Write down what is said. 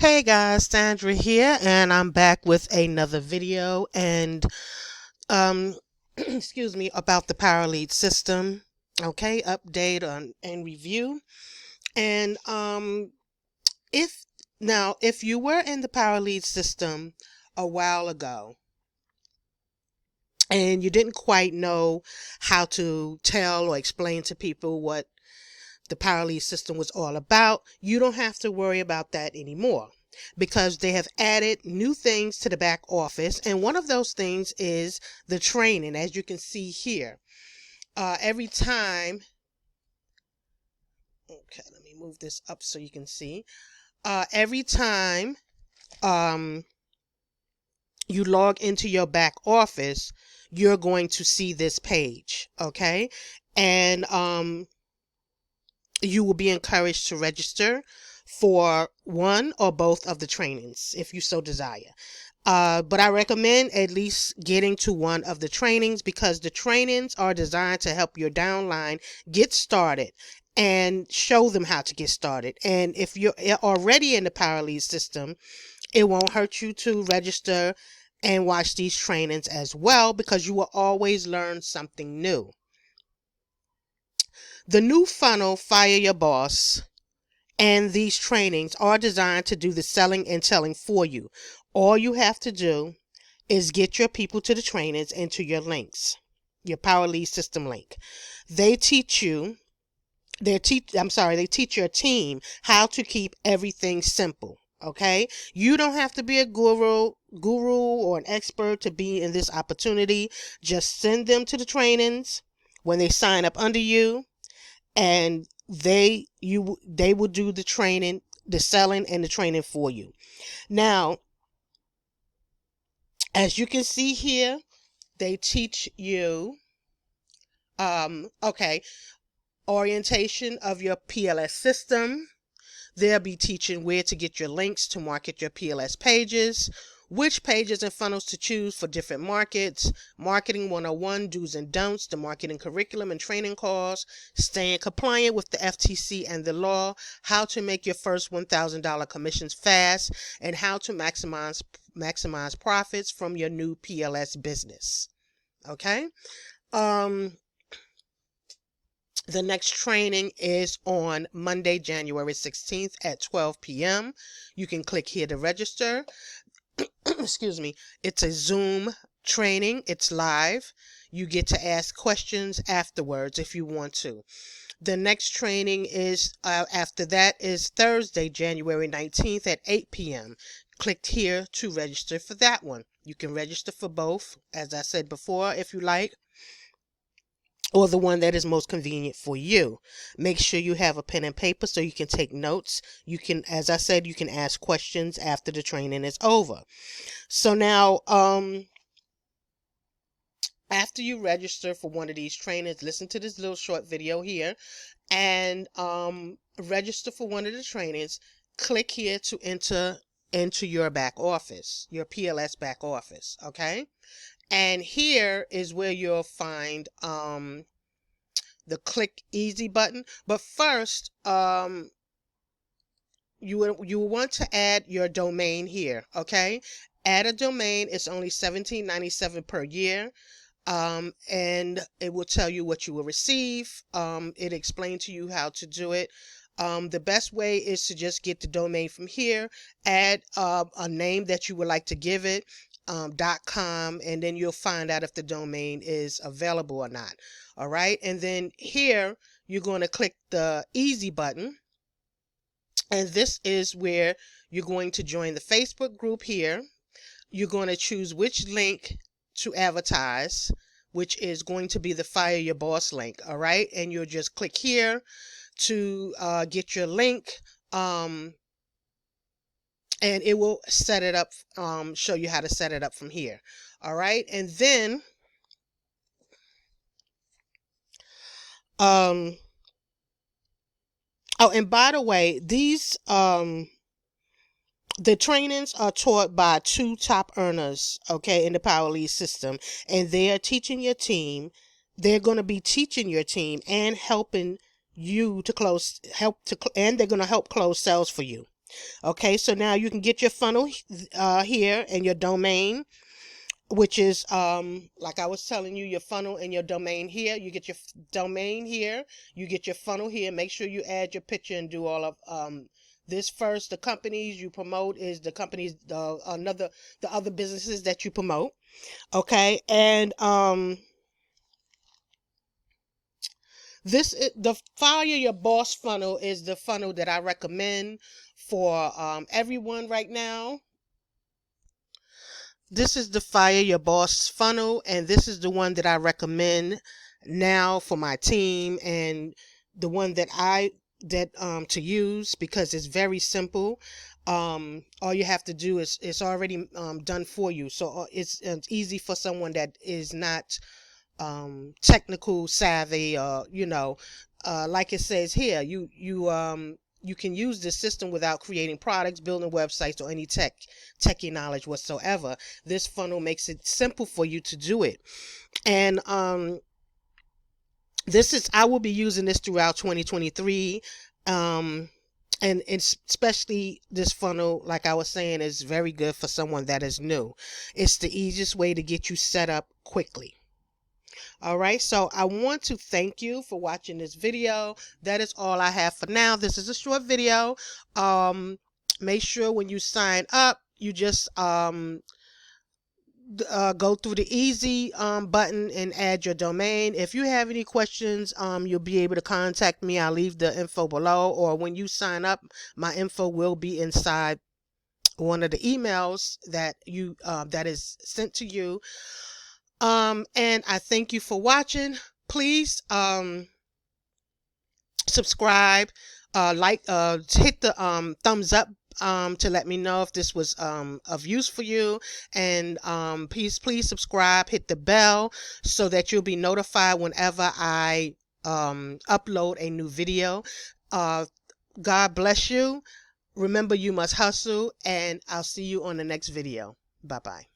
Hey guys, Sandra here, and I'm back with another video and um excuse me, about the power lead system. Okay, update on and review. And if you were in the power lead system a while ago and you didn't quite know how to tell or explain to people what the power lead system was all about, you don't have to worry about that anymore because they have added new things to the back office. And one of those things is the training, as you can see here. Every time, okay, let me move this up so you can see. Every time you log into your back office, you're going to see this page, okay? And you will be encouraged to register for one or both of the trainings if you so desire. But I recommend at least getting to one of the trainings because the trainings are designed to help your downline get started and show them how to get started. And if you're already in the power lead system, it won't hurt you to register and watch these trainings as well because you will always learn something new. The new funnel, Fire Your Boss, and these trainings are designed to do the selling and telling for you. All you have to do is get your people to the trainings and to your links, your power lead system link. They teach you, they teach your team how to keep everything simple. Okay? You don't have to be a guru or an expert to be in this opportunity. Just send them to the trainings when they sign up under you, and they will do the training, the selling and the training for you. Now, as you can see here, they teach you orientation of your PLS system. They'll be teaching where to get your links to market your PLS pages, which pages and funnels to choose for different markets, marketing 101, do's and don'ts, the marketing curriculum and training calls, staying compliant with the FTC and the law, how to make your first $1,000 commissions fast, and how to maximize profits from your new PLS business. Okay? The next training is on Monday, January 16th at 12 p.m. You can click here to register. Excuse me. It's a Zoom training. It's live. You get to ask questions afterwards if you want to. The next training is after that is Thursday, January 19th at 8 p.m. Click here to register for that one. You can register for both, as I said before, if you like, or the one that is most convenient for you. Make sure you have a pen and paper so you can take notes. You can, as I said, you can ask questions after the training is over. So now, after you register for one of these trainings, listen to this little short video here and register for one of the trainings. Click here to enter into your back office, your PLS back office, okay? And here is where you'll find the click easy button. But first, you will want to add your domain here, okay? Add a domain. It's only $17.97 per year. And it will tell you what you will receive. It explains to you how to do it. The best way is to just get the domain from here, add a name that you would like to give it, .com, and then you'll find out if the domain is available or not. All right, and then here you're going to click the easy button, and this is where you're going to join the Facebook group here. You're going to choose which link to advertise, which is going to be the Fire Your Boss link. All right, and you'll just click here to get your link, and it will set it up, show you how to set it up from here. All right, and then oh, and by the way, these the trainings are taught by two top earners, okay, in the power lead system, and they are teaching your team. They're going to be teaching your team and helping you to and they're going to help close sales for you. Okay, so now you can get your funnel here and your domain, which is like I was telling you, your funnel and your domain here. You get your domain here, you get your funnel here. Make sure you add your picture and do all of this first. The companies you promote is the companies, the other businesses that you promote. Okay, and the Fire Your Boss funnel is the funnel that I recommend for everyone right now. This is the Fire Your Boss funnel, and this is the one that I recommend now for my team, and the one that to use, because it's very simple. All you have to do is it's already done for you, so it's easy for someone that is not technical savvy, or like it says here, you can use this system without creating products, building websites, or any techie knowledge whatsoever. This funnel makes it simple for you to do it. And I will be using this throughout 2023. And especially this funnel, like I was saying, is very good for someone that is new. It's the easiest way to get you set up quickly. All right, so I want to thank you for watching this video. That is all I have for now. This is a short video. Make sure when you sign up, you just go through the easy button and add your domain. If you have any questions, you'll be able to contact me. I'll leave the info below, or when you sign up, my info will be inside one of the emails that is sent to you. And I thank you for watching. Please subscribe, hit the thumbs up to let me know if this was of use for you, and please subscribe, hit the bell so that you'll be notified whenever I upload a new video. God bless you. Remember, you must hustle, and I'll see you on the next video. Bye bye.